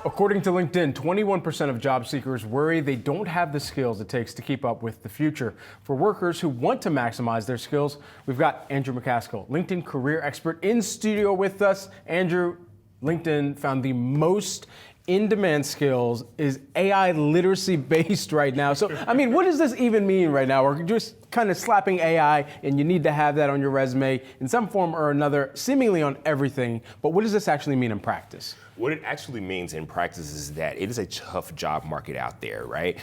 According to LinkedIn, 21% of job seekers worry they don't have the skills it takes to keep up with the future. For workers who want to maximize their skills, we've got Andrew McCaskill, LinkedIn career expert, in studio with us. Andrew, LinkedIn found the most in-demand skills is AI literacy based right now. So, I mean, what does this even mean right now? We're just kind of slapping AI and you need to have that on your resume in some form or another, seemingly on everything. But what does this actually mean in practice? What it actually means in practice is that it is a tough job market out there, right?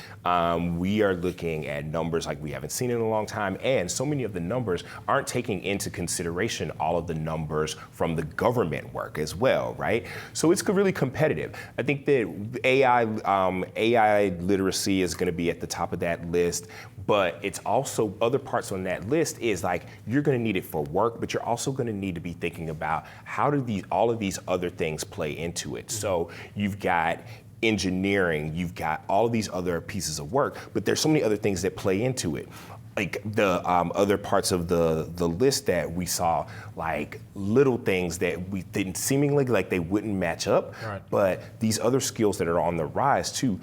We are looking at numbers like we haven't seen in a long time, and so many of the numbers aren't taking into consideration all of the numbers from the government work as well, right? So it's really competitive. I think that AI literacy is going to be at the top of that list, but it's also other parts on that list is like you're going to need it for work, but you're also going to need to be thinking about how do all of these other things play into it. So you've got engineering, you've got all of these other pieces of work, but there's so many other things that play into it. Like the other parts of the list that we saw, like little things that we didn't seemingly like they wouldn't match up, right. But these other skills that are on the rise too,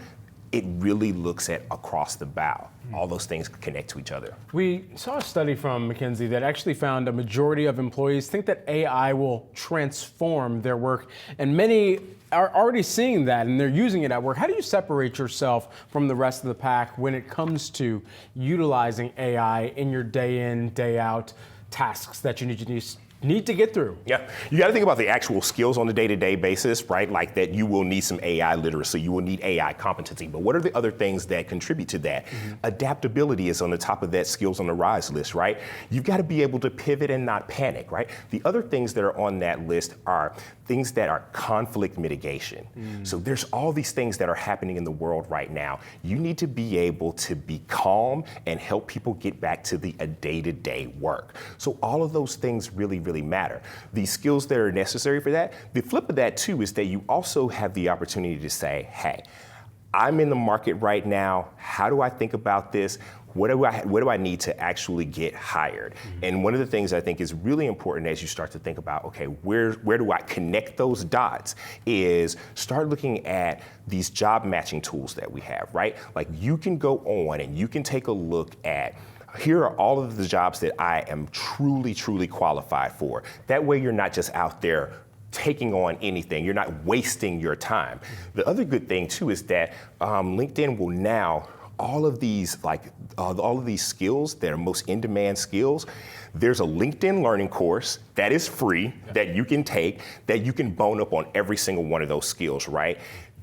it really looks at across the bow. All those things connect to each other. We saw a study from McKinsey that actually found a majority of employees think that AI will transform their work, and many are already seeing that and they're using it at work. How do you separate yourself from the rest of the pack when it comes to utilizing AI in your day in, day out tasks that you need to get through? Yeah, you got to think about the actual skills on a day-to-day basis, right? Like that you will need some AI literacy, you will need AI competency, but what are the other things that contribute to that? Adaptability is on the top of that skills on the rise list, right? You've got to be able to pivot and not panic, right? The other things that are on that list are things that are conflict mitigation. So there's all these things that are happening in the world right now. You need to be able to be calm and help people get back to the day-to-day work. So all of those things really matter. The skills that are necessary for that, the flip of that too is that you also have the opportunity to say, hey, I'm in the market right now. How do I think about this? What do I need to actually get hired? And one of the things I think is really important as you start to think about, okay, where do I connect those dots, is start looking at these job matching tools that we have, right? Like you can go on and you can take a look at, here are all of the jobs that I am truly qualified for. That way you're not just out there taking on anything. You're not wasting your time. The other good thing too is that LinkedIn will now, all of these skills that are most in-demand skills, there's a LinkedIn learning course that is free that you can take, that you can bone up on every single one of those skills, right?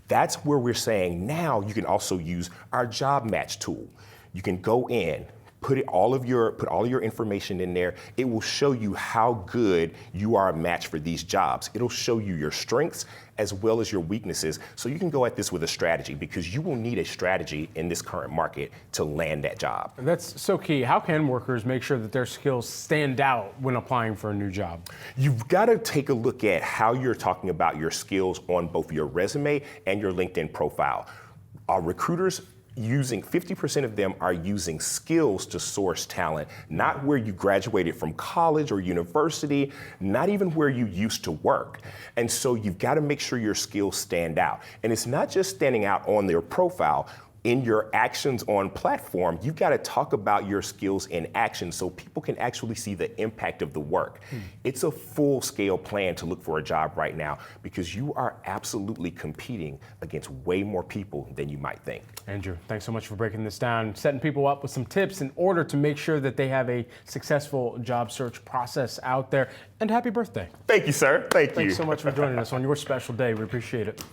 That's where we're saying now you can also use our job match tool. You can go in, put all of your information in there. It will show you how good you are a match for these jobs. It'll show you your strengths as well as your weaknesses, so you can go at this with a strategy, because you will need a strategy in this current market to land that job. And that's so key. How can workers make sure that their skills stand out when applying for a new job? You've got to take a look at how you're talking about your skills on both your resume and your LinkedIn profile. Our recruiters, 50% of them are using skills to source talent, not where you graduated from college or university, not even where you used to work. And so you've got to make sure your skills stand out. And it's not just standing out on their profile. In your actions on platform, you've got to talk about your skills in action so people can actually see the impact of the work. It's a full-scale plan to look for a job right now, because you are absolutely competing against way more people than you might think. Andrew, thanks so much for breaking this down, setting people up with some tips in order to make sure that they have a successful job search process out there. And happy birthday. Thank you, sir. Thank you. Thanks so much for joining us on your special day. We appreciate it.